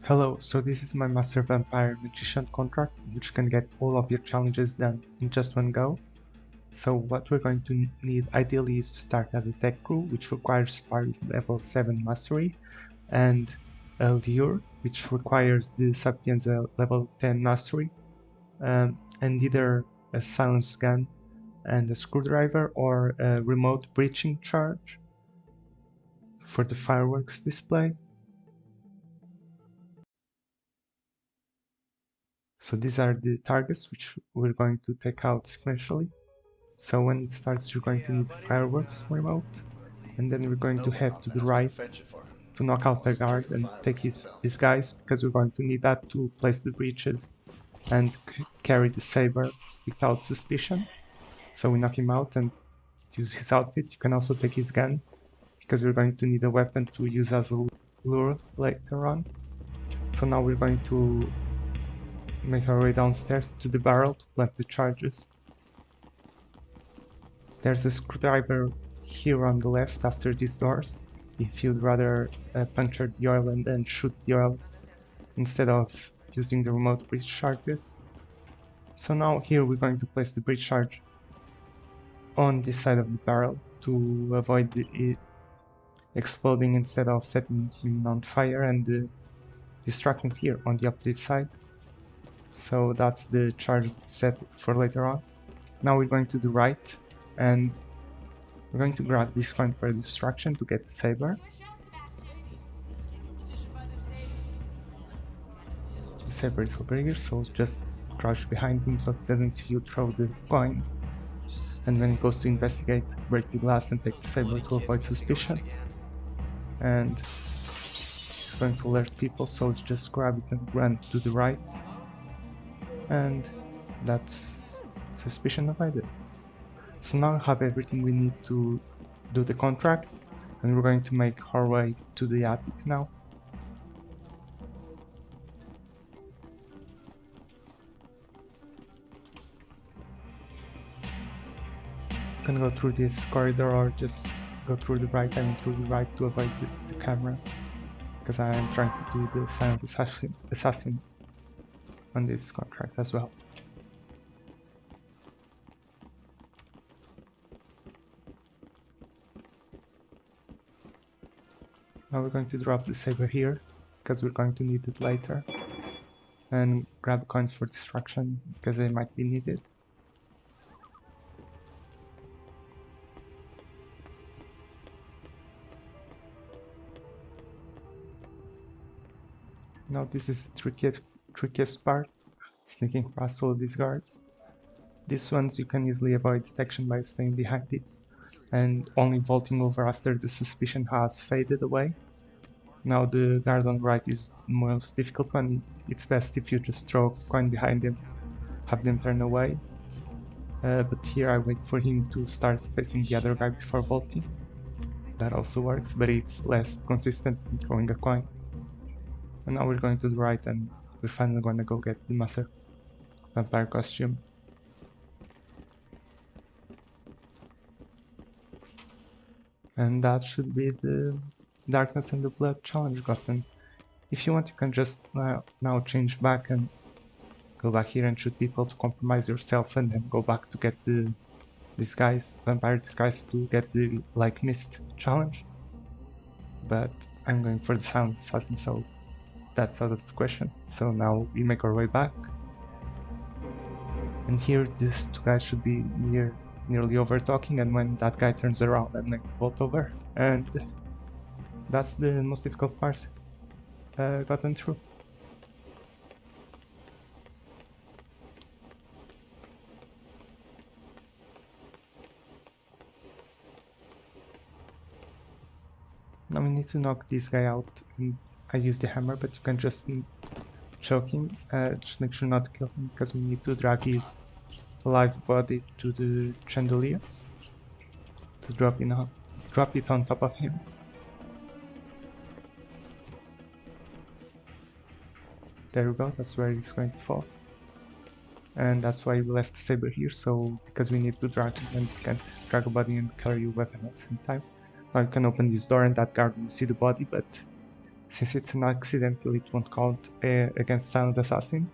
Hello, so this is my Master Vampire Magician contract, which can get all of your challenges done in just one go. So what we're going to need ideally is to start as a tech crew, which requires Paris level 7 mastery, and a lure, which requires the Sapienza level 10 mastery, and either a silence gun and a screwdriver or a remote breaching charge for the fireworks display. So these are the targets which we're going to take out sequentially. So when it starts, you're going to need the fireworks remote, and then we're going to head to the right to knock out the guard and take his guys, because we're going to need that to place the breaches and carry the saber without suspicion. So we knock him out and use his outfit. You can also take his gun, because we're going to need a weapon to use as a lure later on. So now we're going to make our way downstairs to the barrel to plant the charges. There's a screwdriver here on the left after these doors, if you'd rather puncture the oil and then shoot the oil instead of using the remote breach charges. So now here we're going to place the breach charge on this side of the barrel to avoid it exploding instead of setting him on fire, and distracting here on the opposite side. So that's the charge set for later on. Now we're going to the right, and we're going to grab this coin for distraction to get the saber. The saber is over here, so just crouch behind him so he doesn't see you throw the coin. And when he goes to investigate, break the glass and take the saber to avoid suspicion. And he's going to alert people, so just grab it and run to the right. And that's suspicion avoided. So now we have everything we need to do the contract, and we're going to make our way to the attic now. You can go through this corridor or just go through the right, through the right to avoid the camera, because I am trying to do the silent assassin on this contract as well. Now we're going to drop the saber here, because we're going to need it later, and grab coins for distraction, because they might be needed. Now this is the trickiest part, sneaking past all these guards. These ones you can easily avoid detection by staying behind it, and only vaulting over after the suspicion has faded away. Now the guard on the right is the most difficult one. It's best if you just throw a coin behind him, have them turn away. But here I wait for him to start facing the other guy before vaulting. That also works, but it's less consistent than throwing a coin. And now we're going to the right, and we're finally going to go get the Master Vampire costume. And that should be the Darkness and the Blood challenge gotten. If you want, you can just now change back and go back here and shoot people to compromise yourself, and then go back to get the vampire disguise to get the Like Mist challenge. But I'm going for the silent assassin, so that's out of the question. So now we make our way back, and here these two guys should be nearly over talking, and when that guy turns around, I'm going to vault over, and that's the most difficult part gotten through. Now we need to knock this guy out, and I use the hammer, but you can just choke him. Just make sure not to kill him, because we need to drag his live body to the chandelier to drop it on top of him. There we go, that's where he's going to fall. And that's why we left the saber here, so because we need to drag him, and you can drag a body and carry your weapon at the same time. Now you can open this door and that guard will see the body, but Since it's an accidental, it won't count against Silent Assassin.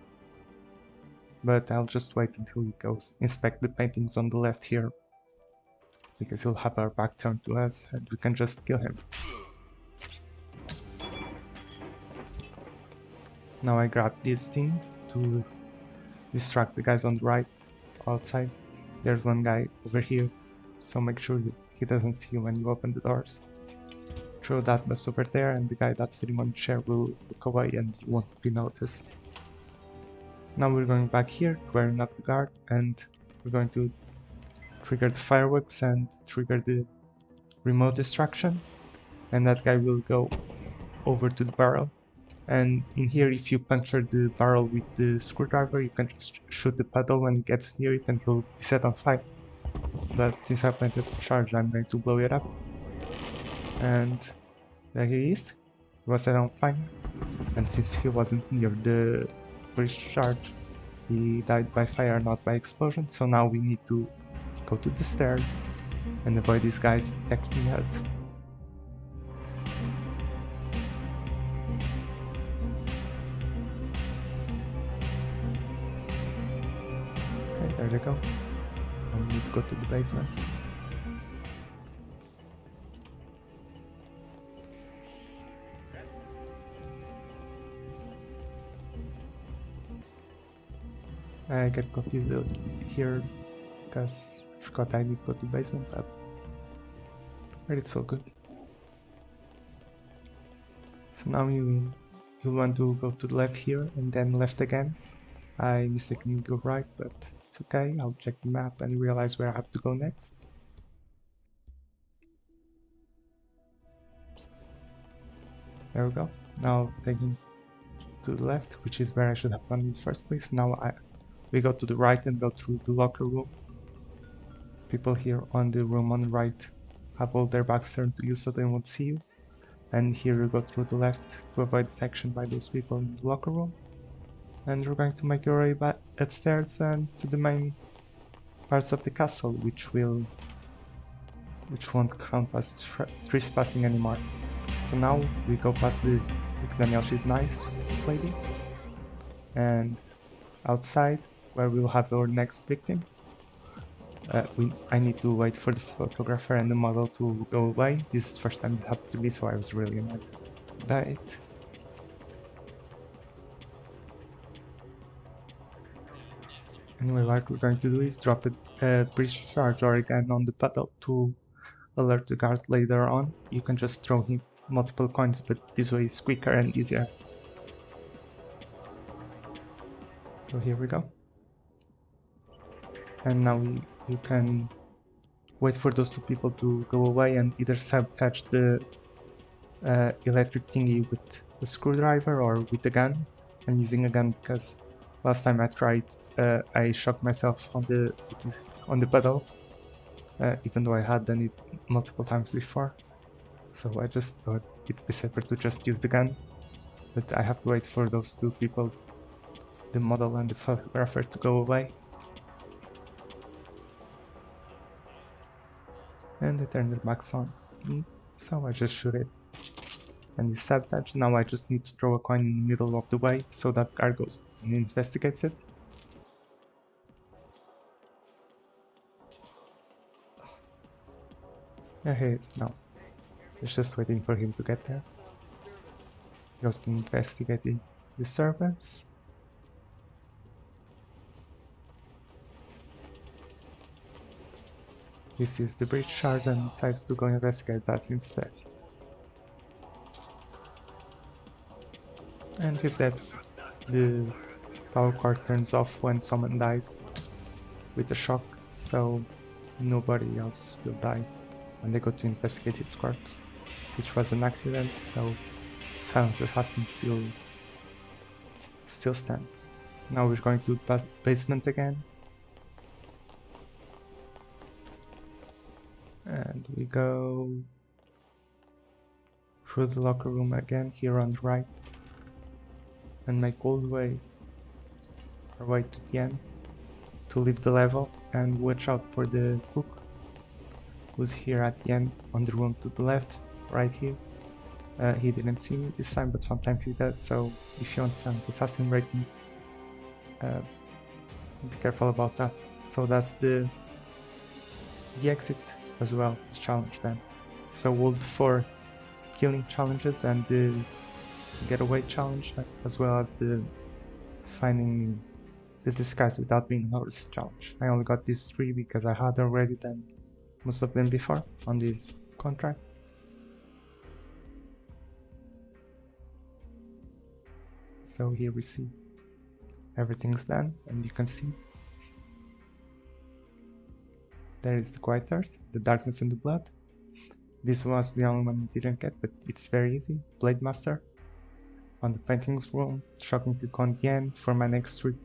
But I'll just wait until he goes inspect the paintings on the left here, because he'll have our back turned to us and we can just kill him. Now I grab this thing to distract the guys on the right outside. There's one guy over here, so make sure he doesn't see you when you open the doors. Throw that bus over there and the guy that's sitting on the chair will look away and you won't be noticed. Now we're going back here to where we knocked the guard and we're going to trigger the fireworks and trigger the remote distraction, and that guy will go over to the barrel. And in here, if you puncture the barrel with the screwdriver, you can just shoot the puddle when it gets near it and he'll be set on fire. But since I planted the charge, I'm going to blow it up. And there he is. He was set on fire. And since he wasn't near the bridge charge, he died by fire, not by explosion. So now we need to go to the stairs and avoid these guys detecting us. Okay, there they go. Now we need to go to the basement. I get confused here because I forgot I need to go to the basement, but it's all good. So now you'll want to go to the left here and then left again. I mistakenly go right, but it's okay. I'll check the map and realize where I have to go next. There we go. Now taking to the left, which is where I should have gone in the first place. Now we go to the right and go through the locker room. People here on the room on the right have all their backs turned to you so they won't see you. And here we go through the left to avoid detection by those people in the locker room. And we're going to make our way back upstairs and to the main parts of the castle, which won't count as trespassing anymore. So now we go past the Daniel, she's nice lady, and outside where we'll have our next victim. I need to wait for the photographer and the model to go away. This is the first time it happened to me, so I was really annoyed by it. Anyway, what we're going to do is drop a breach charge or a gun on the puddle to alert the guard later on. You can just throw him multiple coins, but this way is quicker and easier. So here we go. And now you can wait for those two people to go away and either sabotage the electric thingy with the screwdriver or with the gun. I'm using a gun because last time I tried I shocked myself on the puddle, even though I had done it multiple times before. So I just thought it'd be safer to just use the gun, but I have to wait for those two people, the model and the photographer, to go away. And they turn their backs on me, so I just shoot it. And it's sabotage. Now I just need to throw a coin in the middle of the way so that guard goes and investigates it. Yeah, he is now. It's just waiting for him to get there. He goes to investigating the servants. He sees the breach shard and decides to go investigate that instead. And he's dead. The power cord turns off when someone dies with a shock, so nobody else will die when they go to investigate his corpse, which was an accident, so Silent Assassin still stands. Now we're going to the basement again. And we go through the locker room again, here on the right, and make all the way our way to the end to leave the level and watch out for the cook, who's here at the end on the room to the left, right here. He didn't see me this time, but sometimes he does, so if you want some assassin rating, be careful about that. So that's the exit as well, the challenge then. So we'll do 4 killing challenges and the getaway challenge, as well as the finding the disguise without being noticed challenge. I only got these 3 because I had already done most of them before on this contract. So here we see everything's done, and you can see there is the Quiet Earth, the Darkness and the Blood. This was the only one we didn't get, but it's very easy. Blade Master on the paintings room, Shocking to Condien for my next trip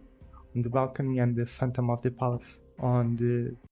on the balcony, and the Phantom of the Palace on the